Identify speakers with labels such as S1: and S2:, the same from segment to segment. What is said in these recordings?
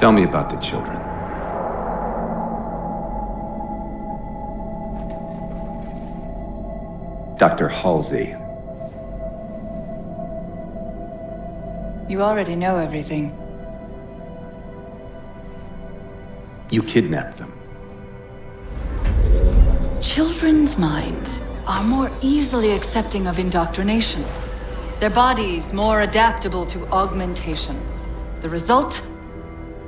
S1: Tell me about the children. Dr. Halsey.
S2: You already know everything.
S1: You kidnapped them.
S2: Children's minds are more easily accepting of indoctrination. Their bodies more adaptable to augmentation. The result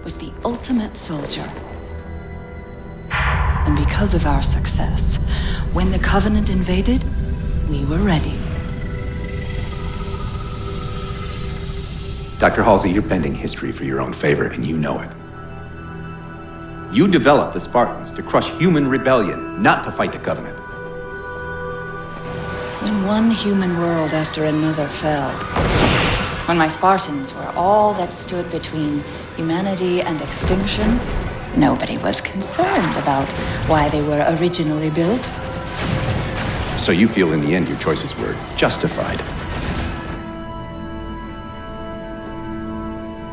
S2: was the ultimate soldier. And because of our success, when the Covenant invaded, we were ready.
S1: Dr. Halsey, you're bending history for your own favor, and you know it. You developed the Spartans to crush human rebellion, not to fight the Covenant.
S2: When one human world after another fell, when my Spartans were all that stood between humanity and extinction, nobody was concerned about why they were originally built.
S1: So you feel in the end your choices were justified?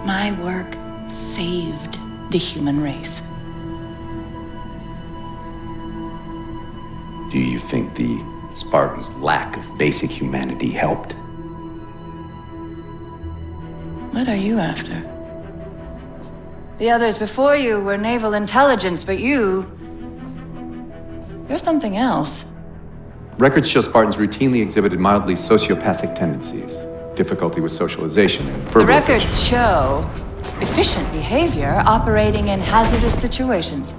S2: My work saved the human race.
S1: Do you think the Spartans' lack of basic humanity helped?
S2: What are you after? The others before you were naval intelligence, but you're something else.
S1: Records show Spartans routinely exhibited mildly sociopathic tendencies, difficulty with socialization, and verbalization.
S2: The records show efficient behavior operating in hazardous situations.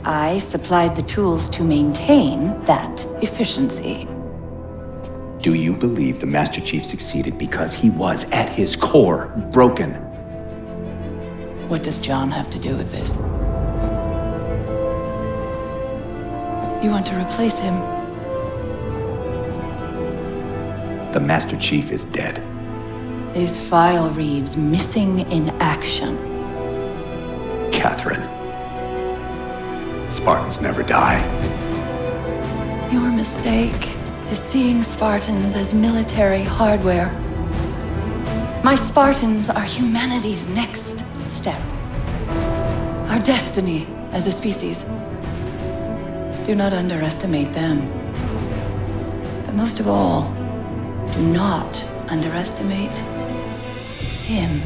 S2: I supplied the tools to maintain that efficiency.
S1: Do you believe the Master Chief succeeded because he was, at his core, broken?
S2: What does John have to do with this? You want to replace him?
S1: The Master Chief is dead.
S2: His file reads missing in action.
S1: Catherine. Spartans never die.
S2: Your mistake is seeing Spartans as military hardware. My Spartans are humanity's next step. Our destiny as a species. Do not underestimate them. But most of all, do not underestimate him.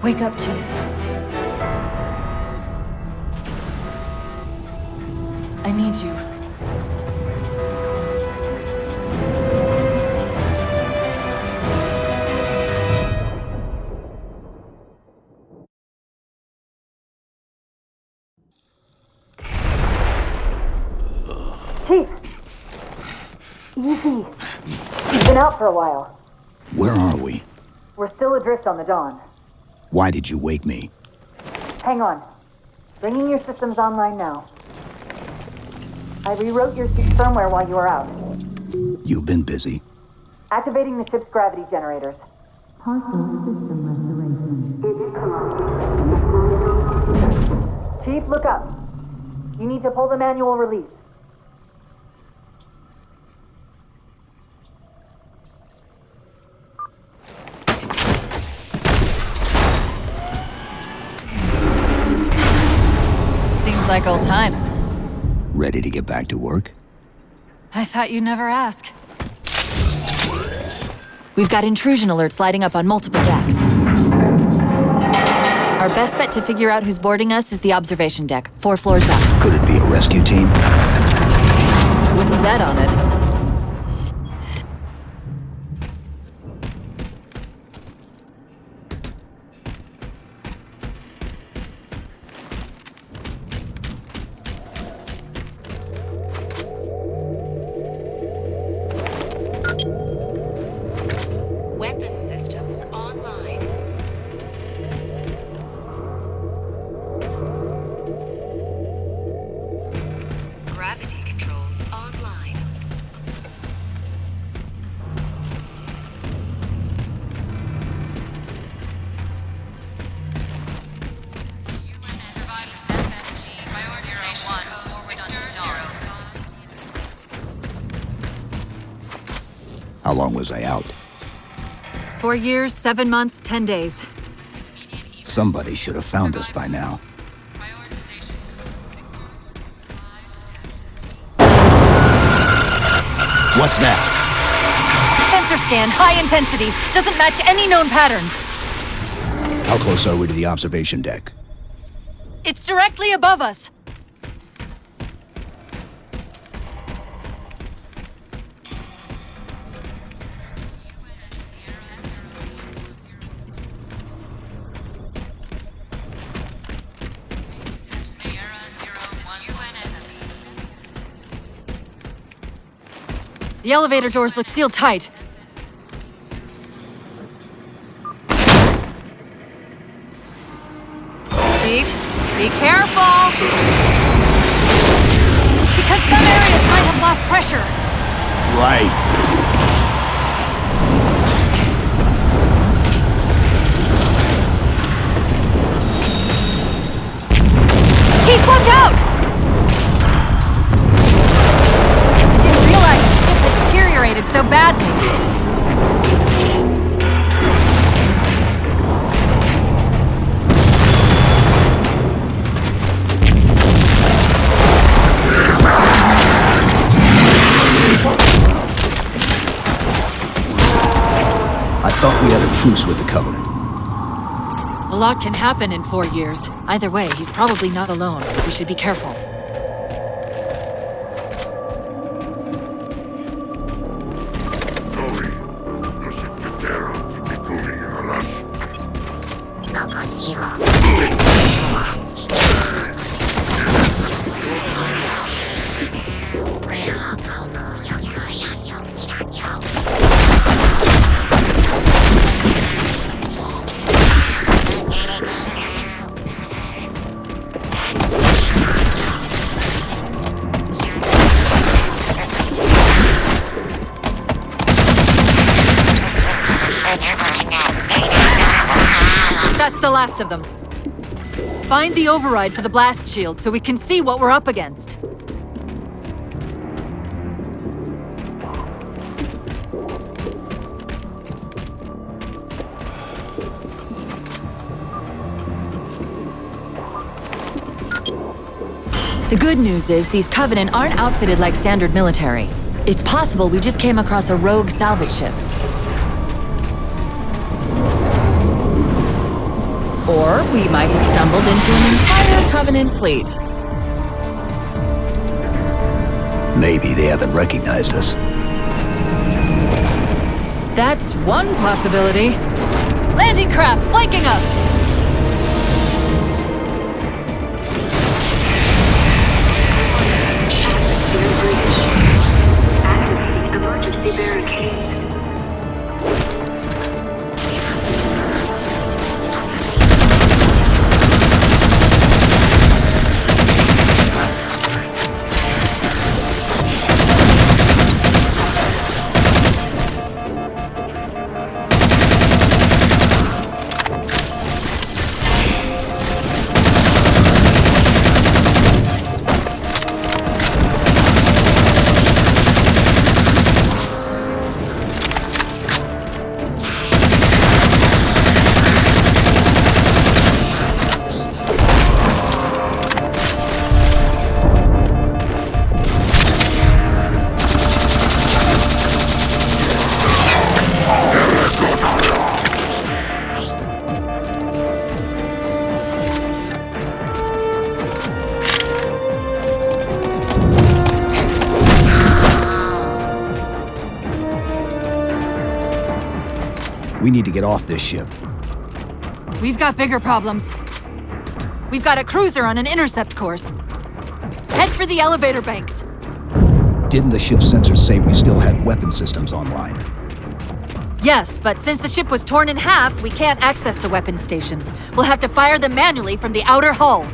S2: Wake up, Chief. I need you.
S3: Chief! Easy. You've been out for a while.
S4: Where are we?
S3: We're still adrift on the Dawn.
S4: Why did you wake me?
S3: Hang on. Bringing your systems online now. I rewrote your suit's firmware while you were out.
S4: You've been busy.
S3: Activating the ship's gravity generators. Chief, look up. You need to pull the manual release.
S2: Seems like old times.
S4: Ready to get back to work?
S2: I thought you'd never ask. We've got intrusion alerts lighting up on multiple decks. Our best bet to figure out who's boarding us is the observation deck, 4 floors up.
S4: Could it be a rescue team?
S2: Wouldn't bet on it.
S5: Weapon systems online. Gravity controls online.
S4: How long was I out?
S2: 4 years, 7 months, 10 days.
S4: Somebody should have found us by now. What's that?
S2: Sensor scan, high intensity. Doesn't match any known patterns.
S4: How close are we to the observation deck?
S2: It's directly above us. The elevator doors look sealed tight. Chief, be careful! Because some areas might have lost pressure.
S4: Right.
S2: Chief, watch out! Didn't realize the ship had deteriorated so badly.
S4: I thought we had a truce with the Covenant.
S2: A lot can happen in 4 years. Either way, he's probably not alone. We should be careful. That's the last of them. Find the override for the blast shield so we can see what we're up against. The good news is these Covenant aren't outfitted like standard military. It's possible we just came across a rogue salvage ship. Or we might have stumbled into an entire Covenant fleet.
S4: Maybe they haven't recognized us.
S2: That's one possibility. Landing craft flanking us!
S5: Activating emergency barricade.
S4: We need to get off this ship.
S6: We've got bigger problems. We've got a cruiser on an intercept course. Head for the elevator banks.
S4: Didn't the ship's sensors say we still had weapon systems online?
S6: Yes, but since the ship was torn in half, we can't access the weapon stations. We'll have to fire them manually from the outer hull.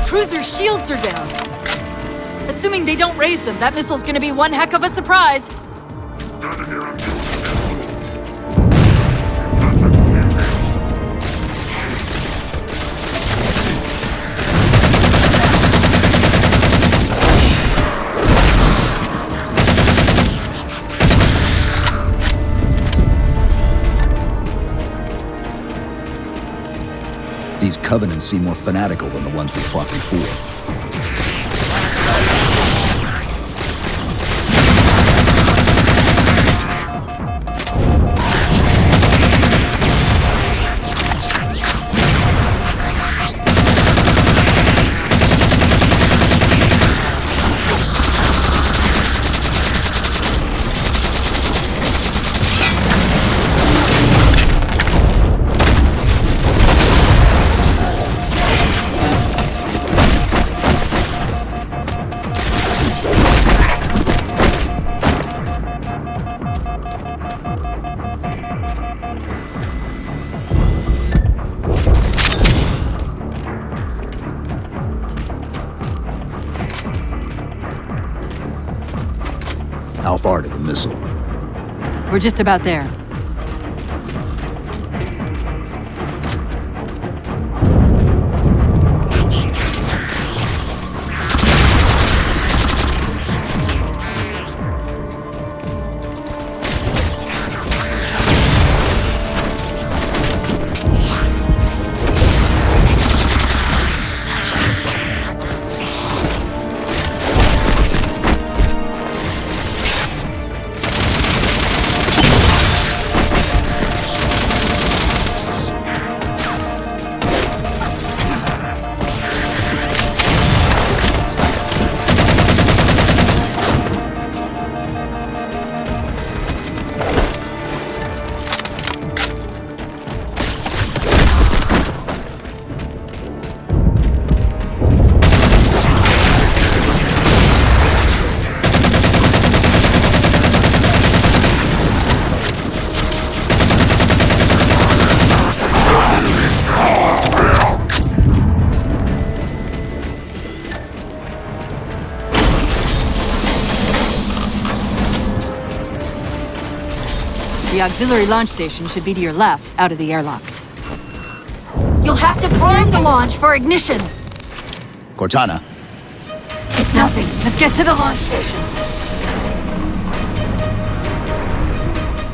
S6: Cruiser's shields are down. Assuming they don't raise them, that missile's gonna be one heck of a surprise.
S4: These Covenants seem more fanatical than the ones we fought before. How far to the missile?
S6: We're just about there. The auxiliary launch station should be to your left, out of the airlocks. You'll have to prime the launch for ignition.
S4: Cortana,
S6: It's nothing. Just get to the launch station.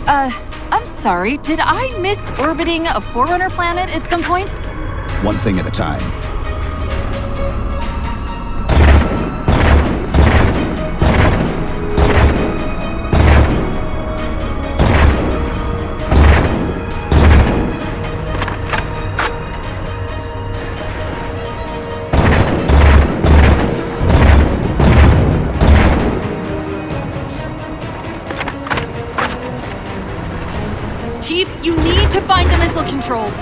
S6: I'm sorry. Did I miss orbiting a Forerunner planet at some point?
S4: one thing at a time.
S6: Chief, you need to find the missile controls.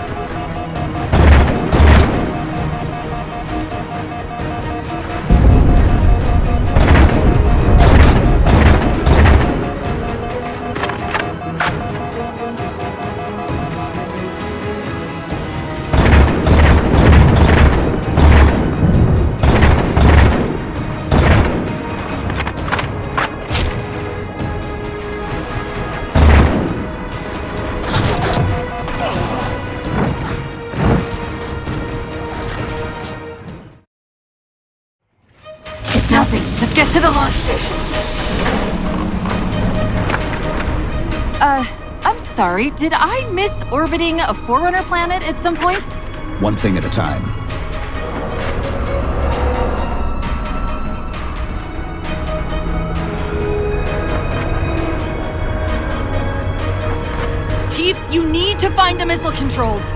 S6: Nothing. Just get to the launch station. I'm sorry. Did I miss orbiting a Forerunner planet at some point?
S4: One thing at a time.
S6: Chief, you need to find the missile controls.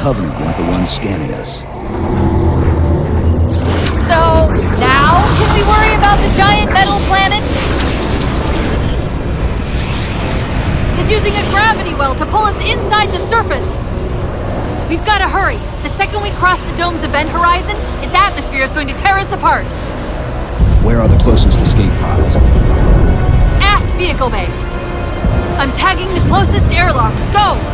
S4: Covenant weren't the ones scanning us.
S6: So, now can we worry about the giant metal planet? It's using a gravity well to pull us inside the surface. We've got to hurry. The second we cross the dome's event horizon, its atmosphere is going to tear us apart.
S4: Where are the closest escape pods?
S6: Aft vehicle bay. I'm tagging the closest airlock. Go!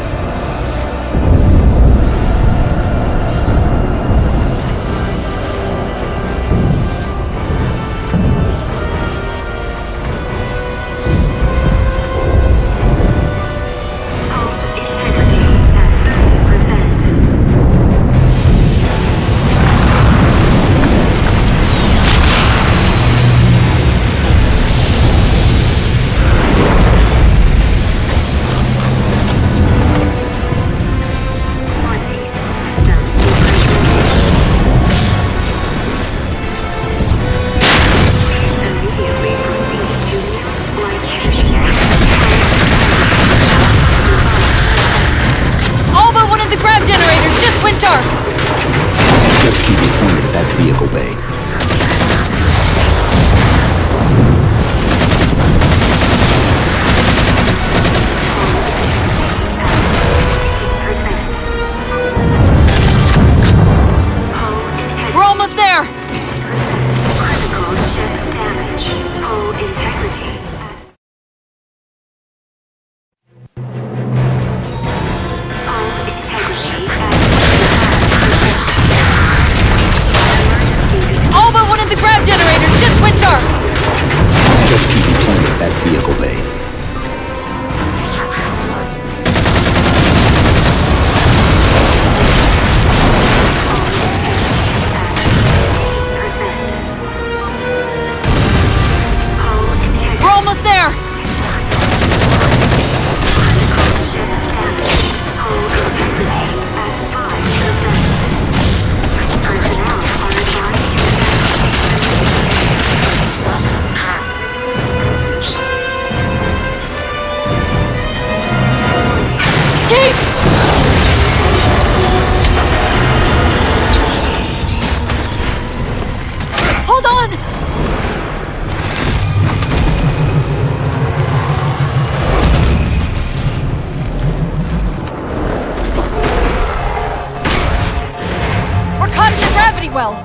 S6: Well.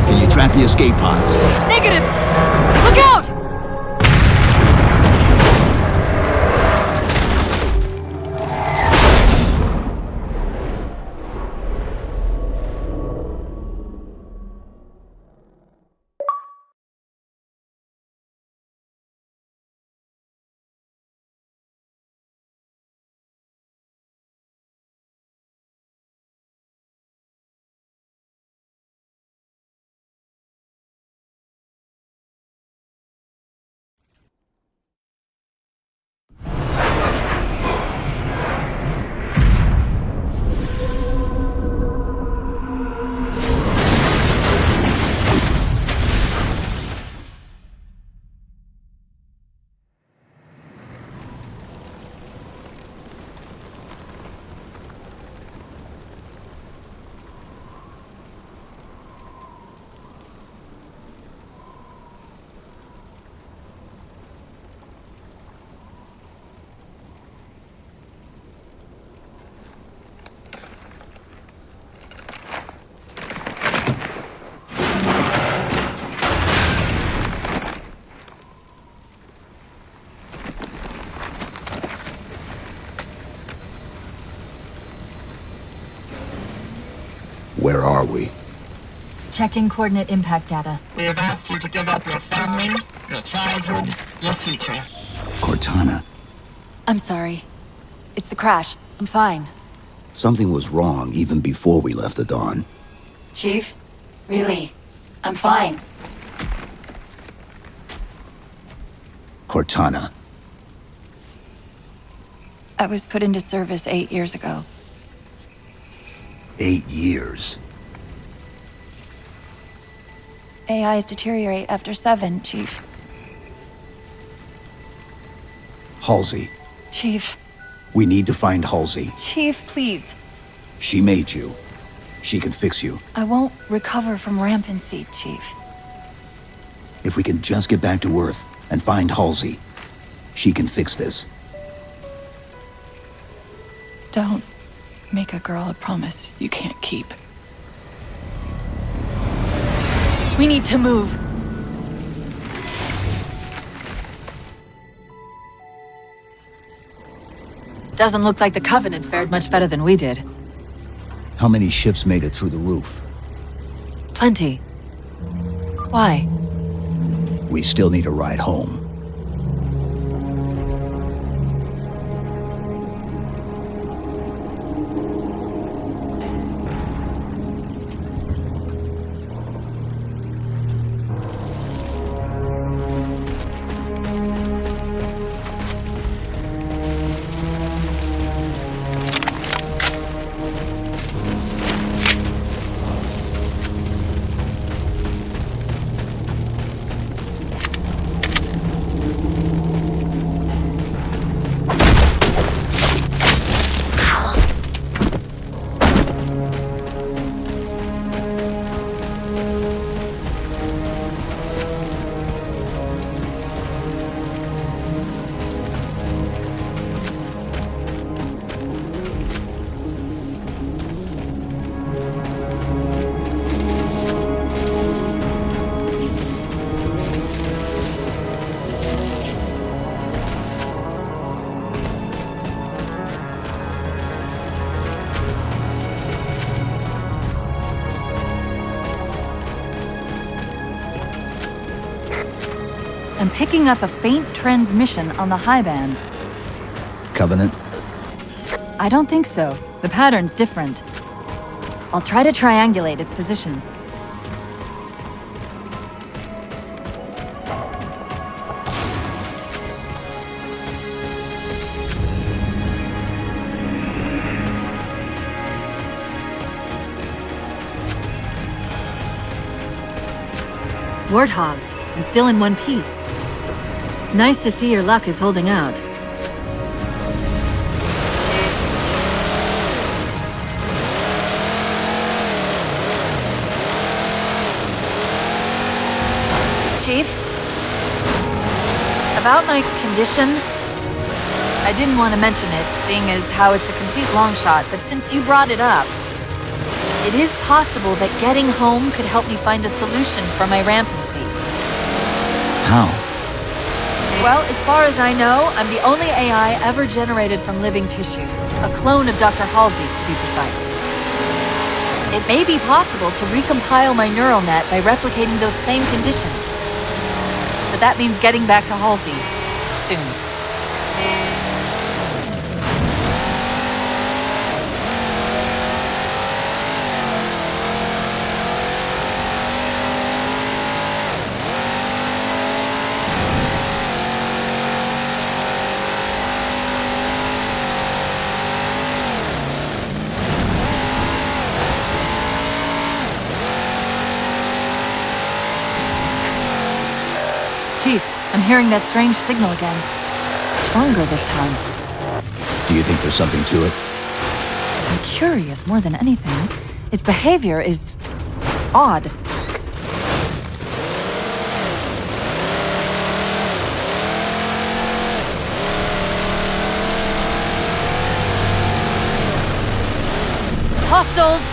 S4: Can you track the escape pods?
S6: Negative! Look out!
S4: Where are we?
S6: Checking coordinate impact data.
S7: We have asked you to give up your family, your childhood, your future.
S4: Cortana.
S2: I'm sorry. It's the crash. I'm fine.
S4: Something was wrong even before we left the Dawn.
S2: Chief? Really? I'm fine.
S4: Cortana.
S2: I was put into service 8 years ago.
S4: 8 years.
S2: AIs deteriorate after 7, Chief.
S4: Halsey.
S2: Chief.
S4: We need to find Halsey.
S2: Chief, please.
S4: She made you. She can fix you.
S2: I won't recover from rampancy, Chief.
S4: If we can just get back to Earth and find Halsey, she can fix this.
S2: Don't make a girl a promise you can't keep. We need to move. Doesn't look like the Covenant fared much better than we did.
S4: How many ships made it through the roof?
S2: Plenty. Why?
S4: We still need a ride home.
S2: I'm picking up a faint transmission on the high band.
S4: Covenant?
S2: I don't think so. The pattern's different. I'll try to triangulate its position. Warthogs, and still in one piece. Nice to see your luck is holding out. Chief? About my condition? I didn't want to mention it, seeing as how it's a complete long shot, but since you brought it up, it is possible that getting home could help me find a solution for my rampancy.
S4: How?
S2: Well, as far as I know, I'm the only AI ever generated from living tissue. A clone of Dr. Halsey, to be precise. It may be possible to recompile my neural net by replicating those same conditions. But that means getting back to Halsey soon. Chief, I'm hearing that strange signal again. Stronger this time.
S4: Do you think there's something to it?
S2: I'm curious more than anything. Its behavior is odd. Hostiles!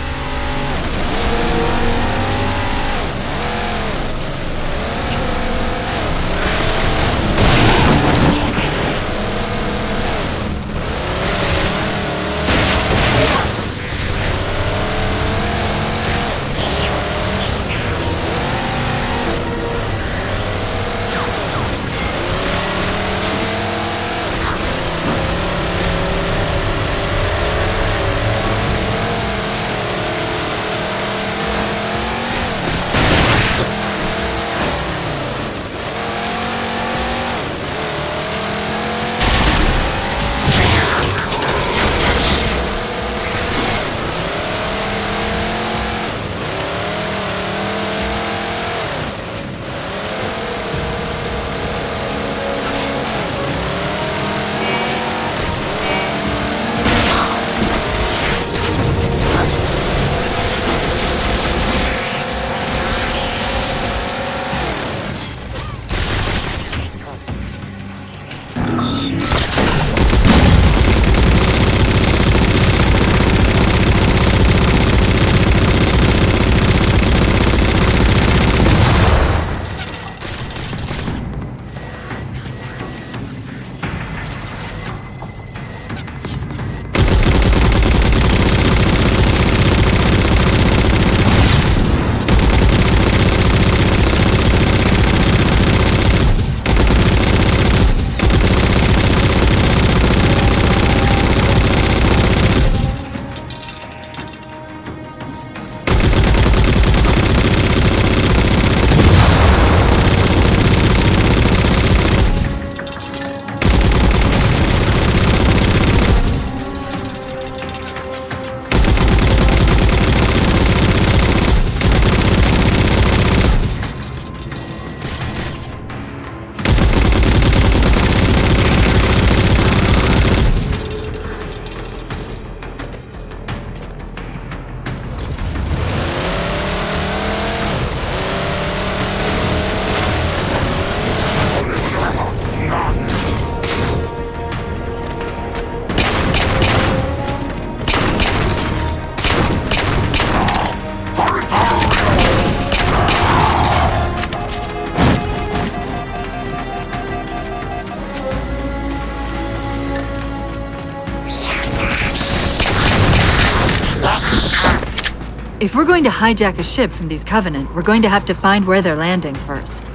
S6: If we're going to hijack a ship from these Covenant, we're going to have to find where they're landing first.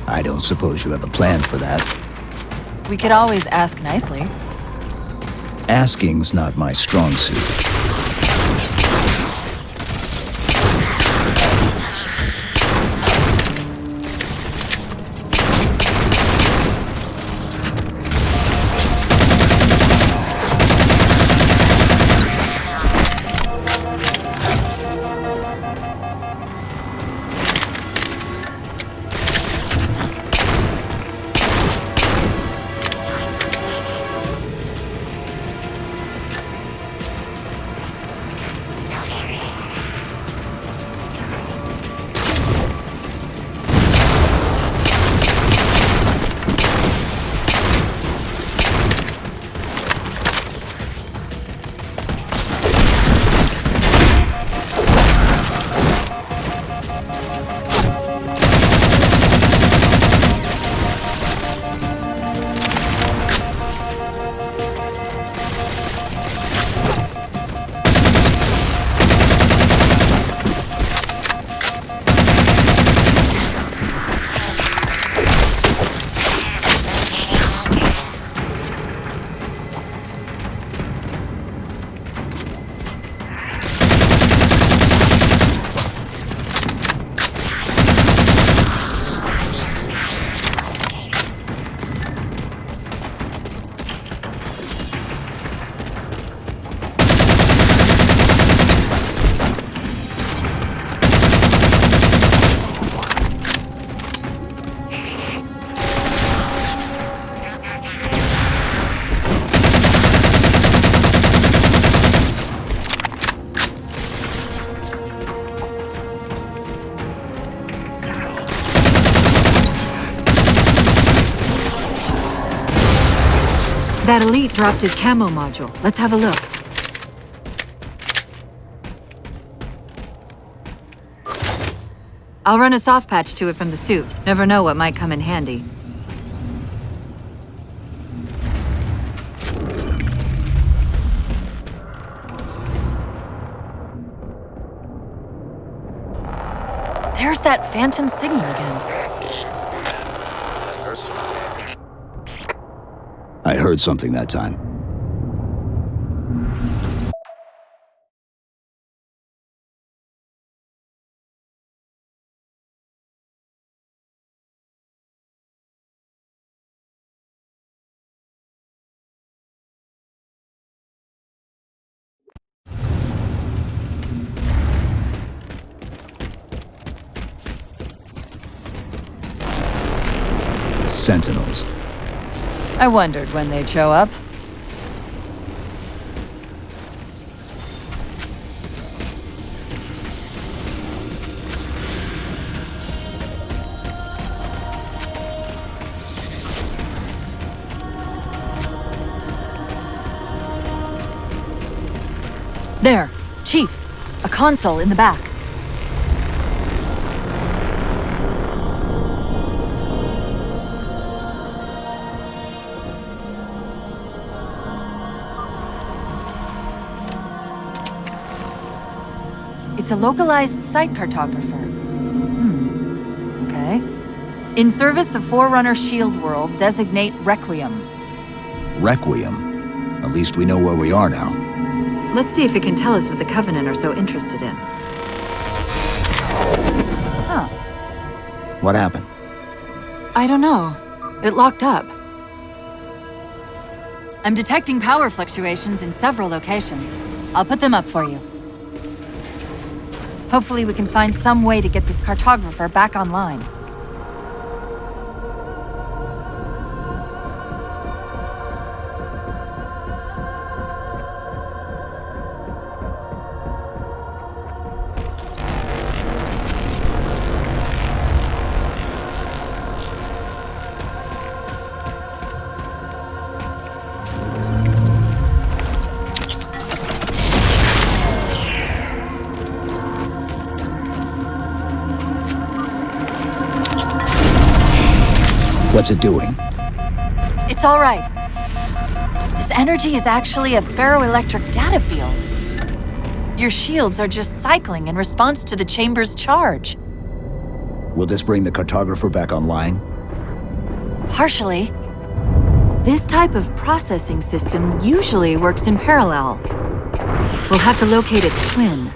S4: I don't suppose you have a plan for that.
S8: We could always ask nicely.
S4: Asking's not my strong suit.
S6: That elite dropped his camo module. Let's have a look. I'll run a soft patch to it from the suit. Never know what might come in handy.
S8: There's that phantom signal again.
S4: I heard something that time. Sentinels.
S8: I wondered when they'd show up. There, Chief. A console in the back. It's a localized site cartographer. Okay. In service of Forerunner Shield World, designate Requiem.
S4: Requiem. At least we know where we are now.
S6: Let's see if it can tell us what the Covenant are so interested in.
S8: Huh.
S4: What happened?
S6: I don't know. It locked up. I'm detecting power fluctuations in several locations. I'll put them up for you.
S8: Hopefully we can find some way to get this cartographer back online.
S4: What's it doing?
S8: It's all right. This energy is actually a ferroelectric data field. Your shields are just cycling in response to the chamber's charge.
S4: Will this bring the cartographer back online?
S8: Partially. This type of processing system usually works in parallel. We'll have to locate its twin.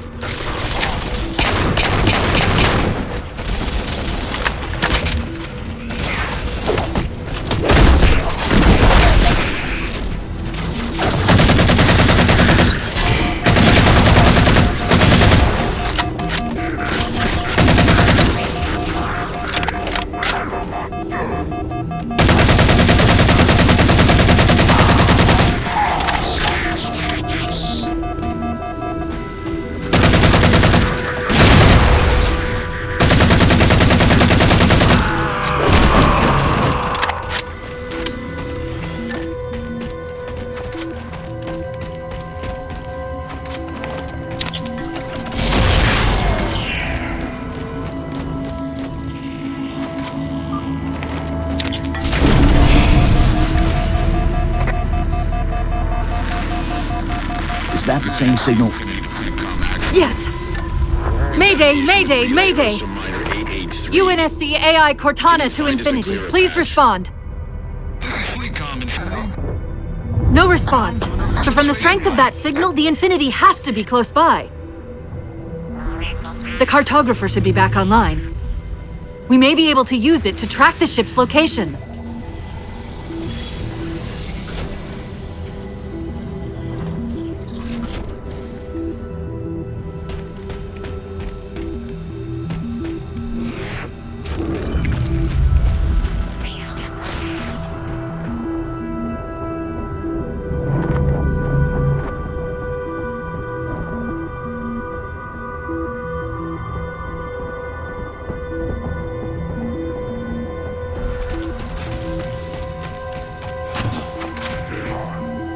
S4: Is that the same signal?
S6: Yes! Mayday, mayday, mayday! UNSC AI Cortana to Infinity. Please respond. No response. But from the strength of that signal, the Infinity has to be close by. The cartographer should be back online. We may be able to use it to track the ship's location.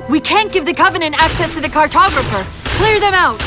S6: We can't give the Covenant access to the cartographer! Clear them out!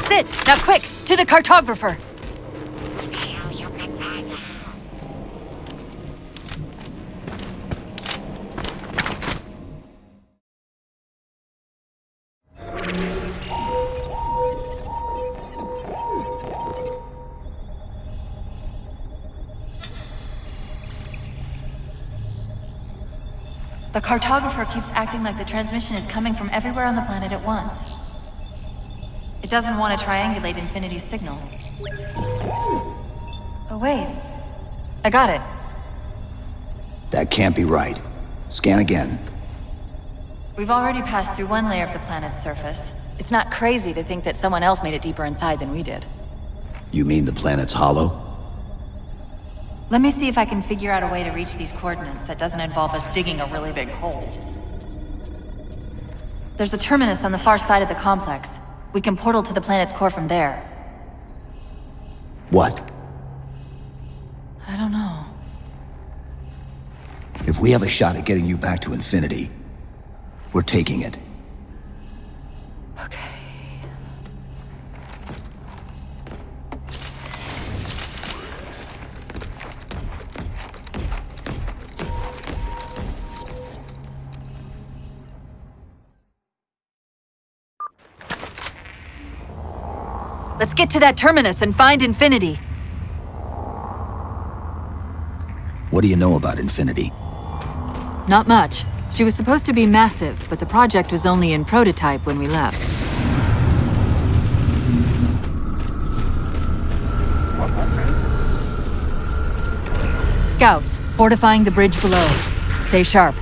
S6: That's it! Now quick, to the cartographer!
S2: The cartographer keeps acting like the transmission is coming from everywhere on the planet at once. It doesn't want to triangulate Infinity's signal. Oh wait, I got it.
S4: That can't be right. Scan again.
S2: We've already passed through one layer of the planet's surface. It's not crazy to think that someone else made it deeper inside than we did.
S4: You mean the planet's hollow?
S2: Let me see if I can figure out a way to reach these coordinates that doesn't involve us digging a really big hole. There's a terminus on the far side of the complex. We can portal to the planet's core from there.
S4: What?
S2: I don't know.
S4: If we have a shot at getting you back to Infinity, we're taking it.
S2: Okay.
S6: Let's get to that terminus and find Infinity.
S4: What do you know about Infinity?
S8: Not much. She was supposed to be massive, but the project was only in prototype when we left. Scouts, fortifying the bridge below. Stay sharp.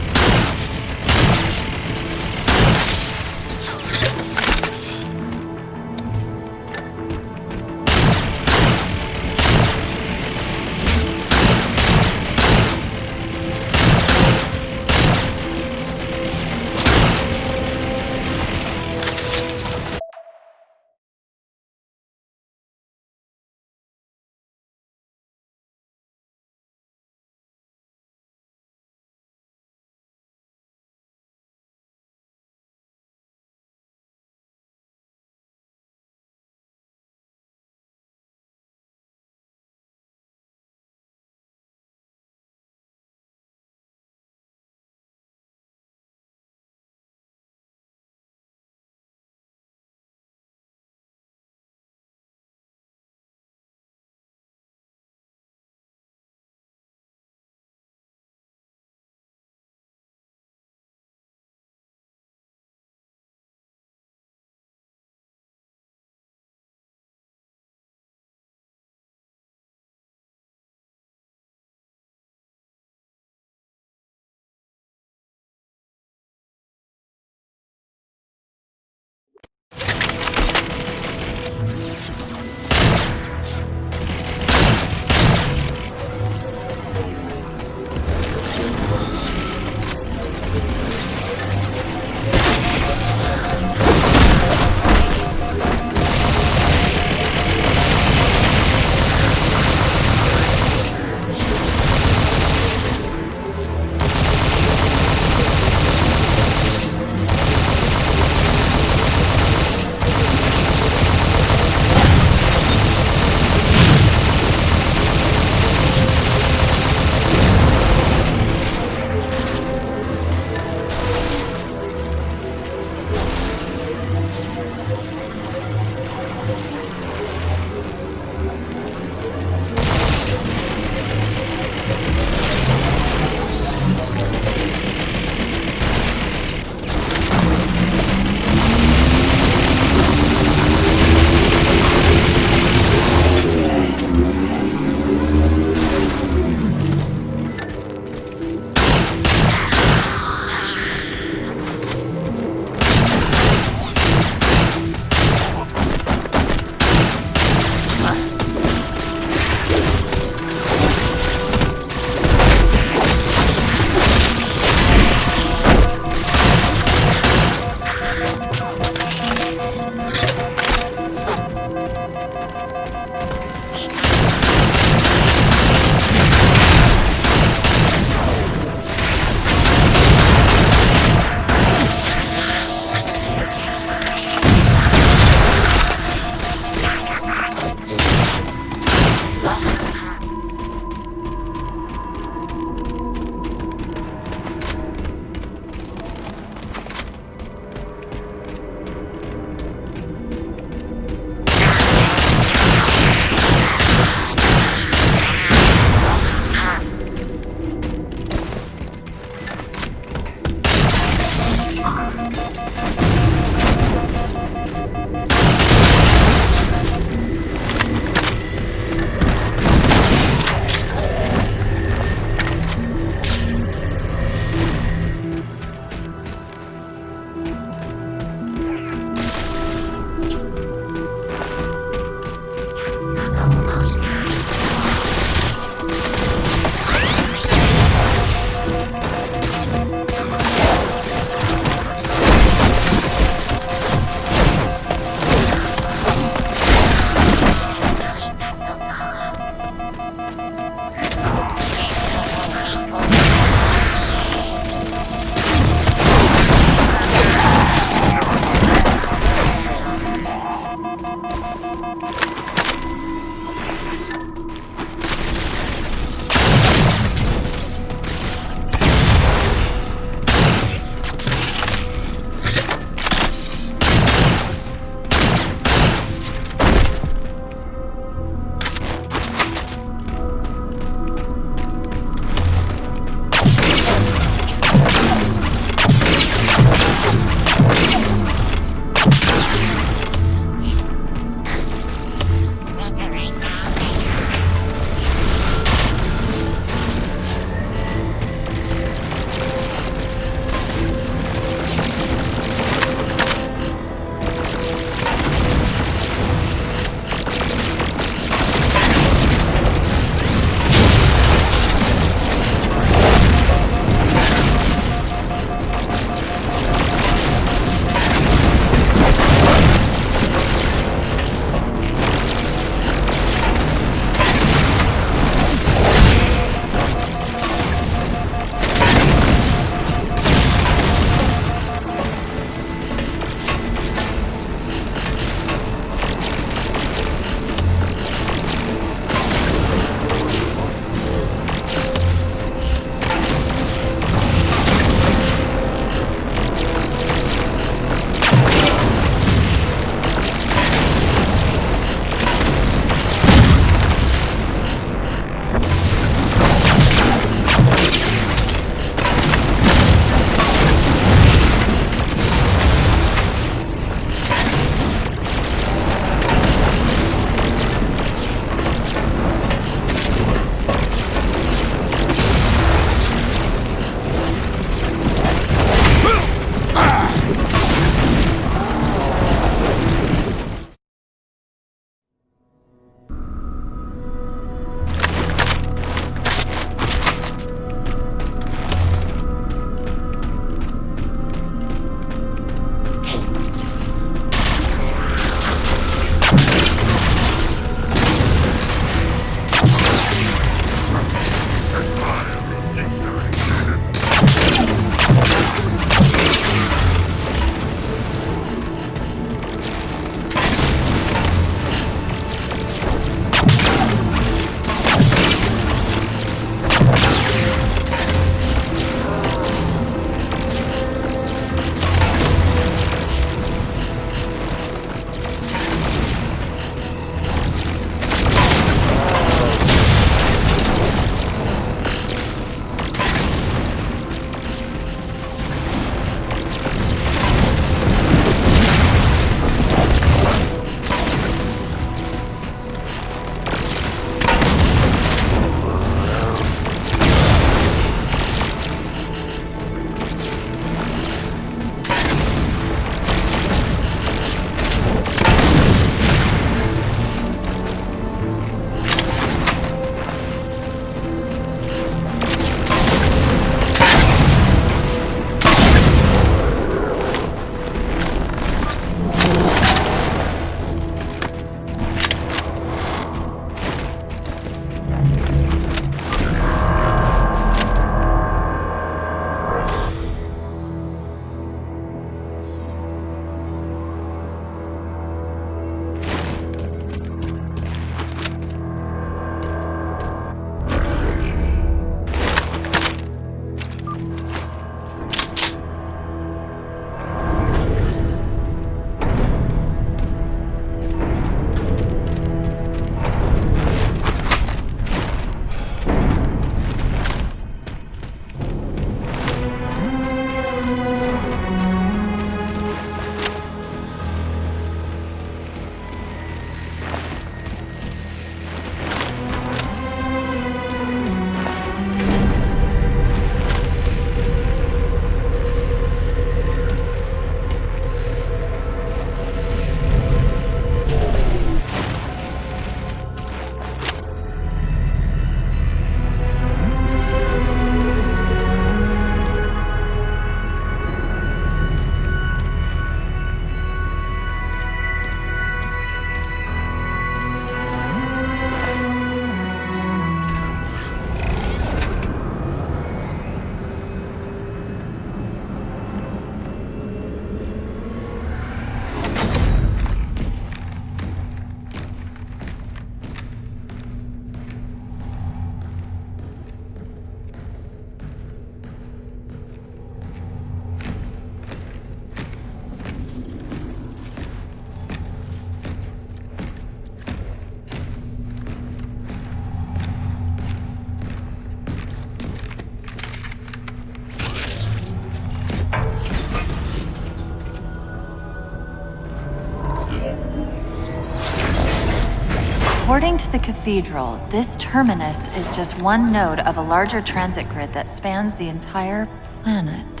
S2: According to the cathedral, this terminus is just one node of a larger transit grid that spans the entire planet.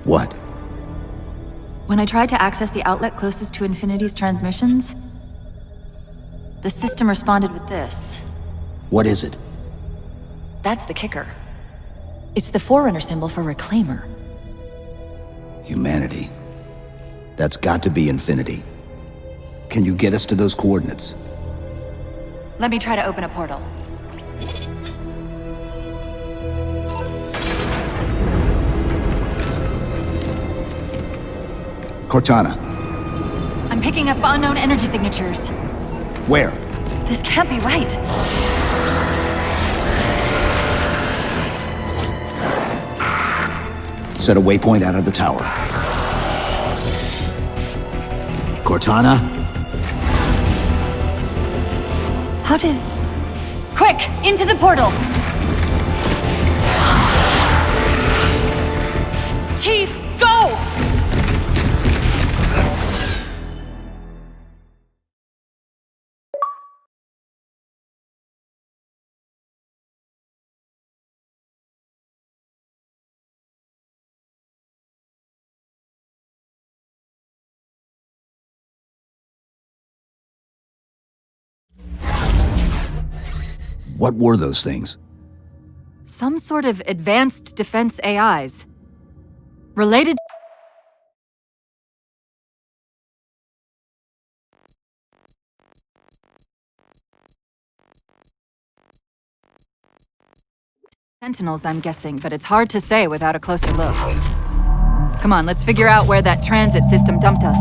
S4: What?
S2: When I tried to access the outlet closest to Infinity's transmissions, the system responded with this.
S4: What is it?
S2: That's the kicker. It's the Forerunner symbol for Reclaimer.
S4: Humanity. That's got to be Infinity. Can you get us to those coordinates?
S2: Let me try to open a portal.
S4: Cortana.
S2: I'm picking up unknown energy signatures.
S4: Where?
S2: This can't be right.
S4: Set a waypoint out of the tower. Cortana?
S2: How did... Quick! Into the portal! Chief, go!
S4: What were those things?
S8: Some sort of advanced defense AIs. Related... Sentinels, I'm guessing, but it's hard to say without a closer look. Come on, let's figure out where that transit system dumped us.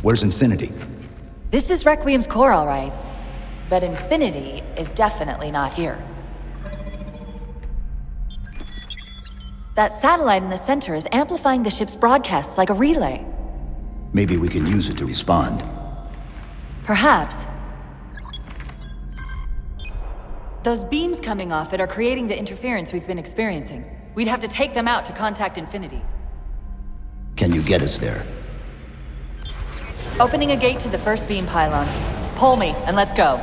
S4: Where's Infinity?
S2: This is Requiem's core, all right. But Infinity is definitely not here. That satellite in the center is amplifying the ship's broadcasts like a relay.
S4: Maybe we can use it to respond.
S2: Perhaps. Those beams coming off it are creating the interference we've been experiencing. We'd have to take them out to contact Infinity.
S4: Can you get us there?
S2: Opening a gate to the first beam pylon. Pull me, and let's go.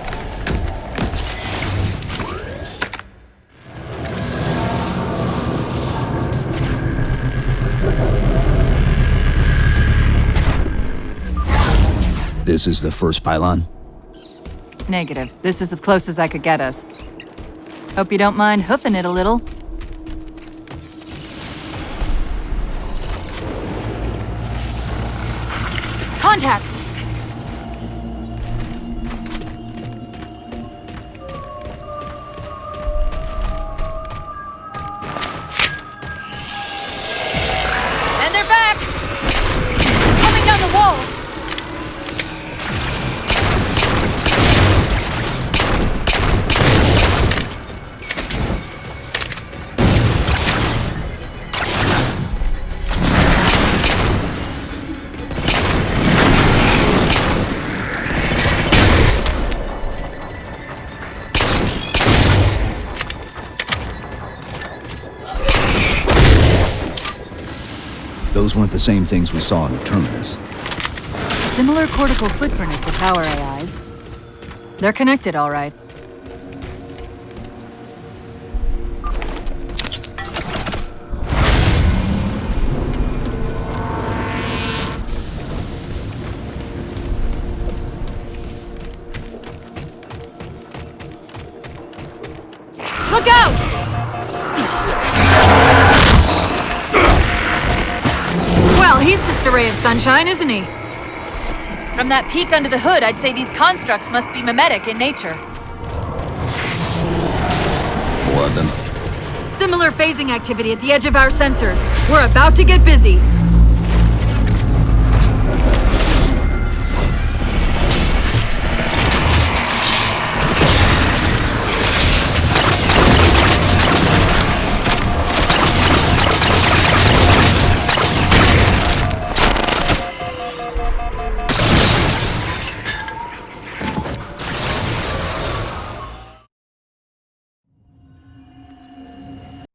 S4: This is the first pylon?
S8: Negative. This is as close as I could get us. Hope you don't mind hoofing it a little.
S6: Contacts! And they're back! Coming down the walls!
S4: Those weren't the same things we saw in the terminus.
S8: Similar cortical footprint as the tower AIs. They're connected, all right.
S6: Look out! Well, he's just a ray of sunshine, isn't he? From that peek under the hood, I'd say these constructs must be mimetic in nature.
S4: More of them.
S6: Similar phasing activity at the edge of our sensors. We're about to get busy.